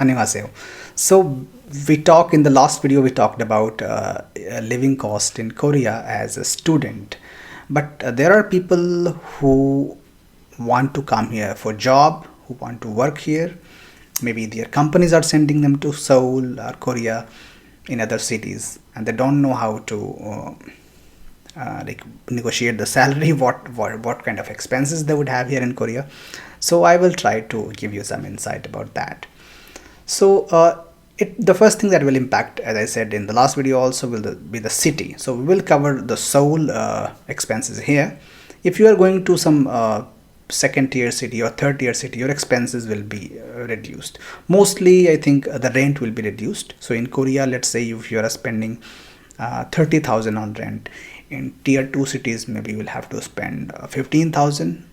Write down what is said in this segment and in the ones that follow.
안녕하세요. So we talked in the last video. We talked about living cost in Korea as a student, but there are people who want to come here for job, who want to work here. Maybe their companies are sending them to Seoul or Korea in other cities, and they don't know how to like negotiate the salary, what kind of expenses they would have here in Korea. So I will try to give you some insight about that. So the first thing that will impact, as I said in the last video also, will be the city. So we will cover the Seoul expenses here. If you are going to some second tier city or third tier city, your expenses will be reduced. Mostly I think the rent will be reduced. So in Korea, let's say if you are spending 30,000 on rent, in tier 2 cities maybe you will have to spend 15,000,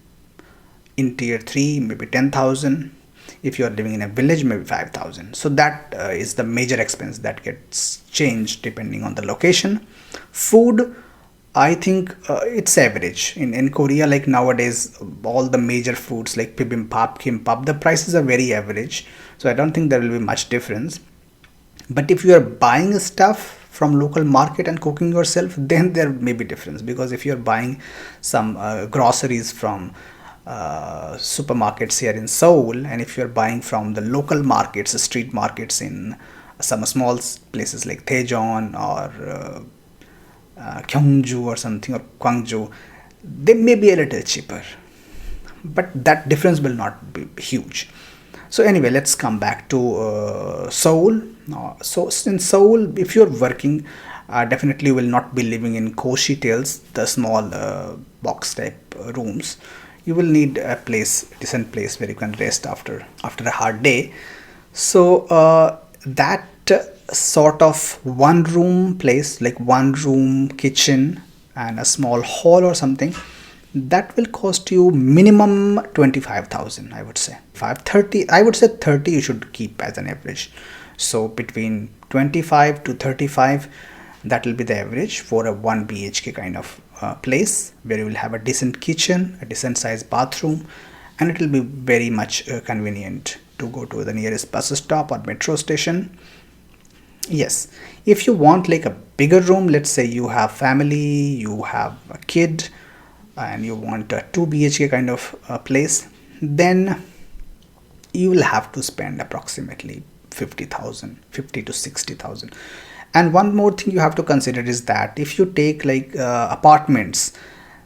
in tier 3 maybe 10,000, if you are living in a village maybe 5,000. So that is the major expense that gets changed depending on the location. Food, I think it's average in Korea. Like nowadays all the major foods like bibimbap, kimbap, the prices are very average, so I don't think there will be much difference. But if you are buying stuff from local market and cooking yourself, then there may be difference, because if you're buying some groceries from supermarkets here in Seoul, and if you're buying from the local markets, street markets in some small places like Daejeon or Gyeongju or something, or Gwangju, they may be a little cheaper, but that difference will not be huge. So anyway, let's come back to Seoul. So in Seoul, if you're working, definitely will not be living in koshi-tails, the small box type rooms. You will need a place, decent place where you can rest after a hard day. So that sort of one room place, like one room kitchen and a small hall or something, that will cost you minimum 25,000, I would say. 530, I would say 30 you should keep as an average. So between 25 to 35, that will be the average for a 1 BHK kind of place, where you will have a decent kitchen, a decent sized bathroom, and it will be very much convenient to go to the nearest bus stop or metro station. Yes, if you want like a bigger room, let's say you have family, you have a kid, and you want a 2 BHK kind of place, then you will have to spend approximately 50 to 60,000. And one more thing you have to consider is that if you take like apartments,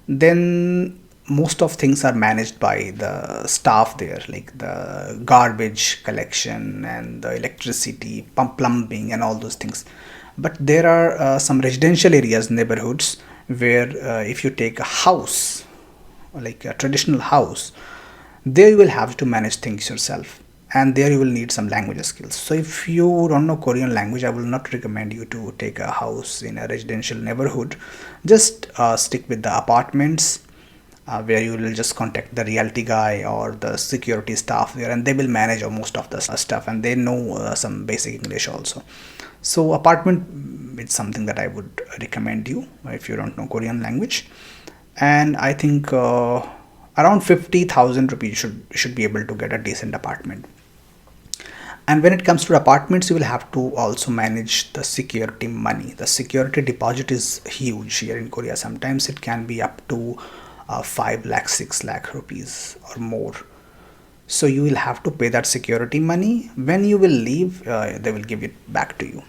then most of things are managed by the staff there, like the garbage collection and the electricity, plumbing and all those things. But there are some residential areas, neighborhoods, where if you take a house, like a traditional house, there you will have to manage things yourself, and there you will need some language skills. So if you don't know Korean language, I will not recommend you to take a house in a residential neighborhood. Just stick with the apartments, where you will just contact the realty guy or the security staff there, and they will manage most of the stuff, and they know some basic English also. So apartment is something that I would recommend you if you don't know Korean language. And I think around 50,000 rupees should be able to get a decent apartment. And when it comes to apartments, you will have to also manage the security money. The security deposit is huge here in Korea. Sometimes it can be up to 5 lakh, 6 lakh rupees or more. So you will have to pay that security money. When you will leave, they will give it back to you.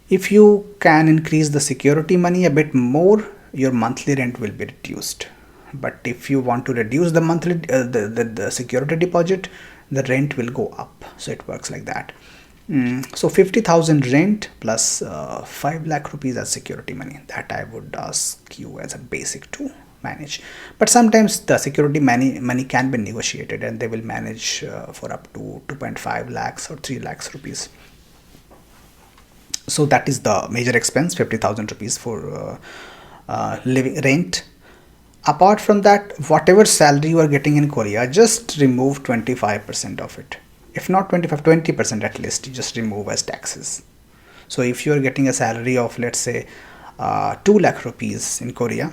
If you can increase the security money a bit more, your monthly rent will be reduced. But if you want to reduce the monthly the security deposit, the rent will go up. So it works like that. So 50,000 rent plus 5 lakh rupees as security money, that I would ask you as a basic to manage. But sometimes the security money can be negotiated, and they will manage for up to 2.5 lakhs or 3 lakhs rupees. So that is the major expense, 50,000 rupees for living rent. Apart from that, whatever salary you are getting in Korea, just remove 25% of it. If not 25, 20% at least, you just remove as taxes. So if you are getting a salary of, let's say 2 lakh rupees in Korea,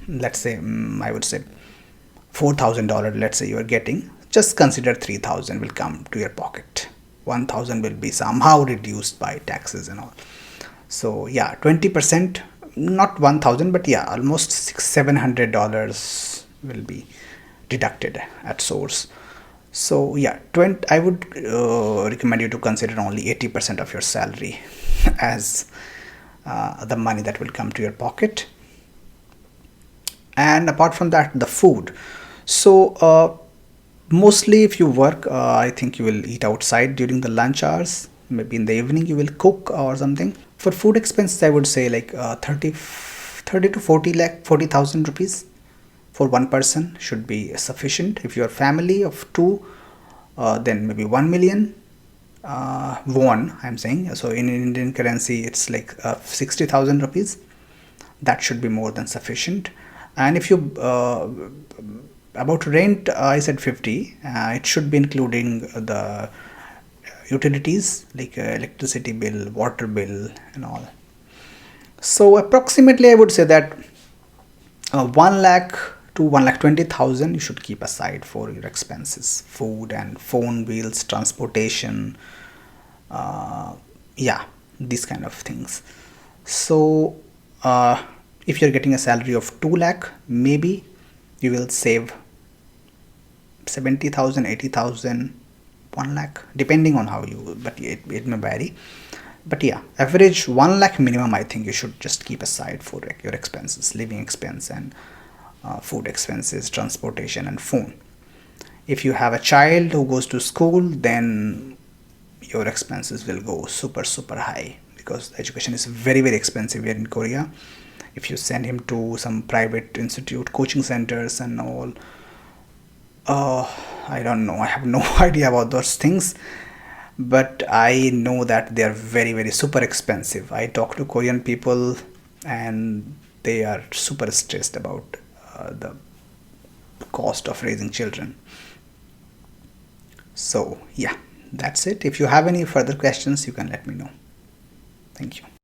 let's say I would say $4,000, let's say you are getting, just consider 3,000 will come to your pocket. 1,000 will be somehow reduced by taxes and all. So yeah, 20%, not 1,000, but yeah, almost $700 will be deducted at source. So yeah, 20, I would recommend you to consider only 80% of your salary as the money that will come to your pocket. And apart from that, the food. So mostly if you work, I think you will eat outside during the lunch hours. Maybe in the evening you will cook or something. For food expenses, I would say like 30 to 40 rupees for one person should be sufficient. If you're a family of two, then maybe 1 million won, I'm saying. So in Indian currency, it's like 60,000 rupees. That should be more than sufficient. And if you about rent, I said 50. It should be including the utilities like electricity bill, water bill, and all. So approximately, I would say that 1 lakh to 1,20,000 you should keep aside for your expenses, food and phone bills, transportation, yeah, these kind of things. So if you're getting a salary of 2 lakh, maybe you will save 70,000, 80,000, 1 lakh, depending on how you, but it may vary. But yeah, average 1 lakh minimum, I think you should just keep aside for your expenses, living expense and food expenses, transportation, and phone. If you have a child who goes to school, then your expenses will go super high, because education is very expensive here in Korea. If you send him to some private institute, coaching centers and all, I don't know, I have no idea about those things, but I know that they are very super expensive. I talk to Korean people and they are super stressed about the cost of raising children. So yeah, that's it. If you have any further questions, you can let me know. Thank you.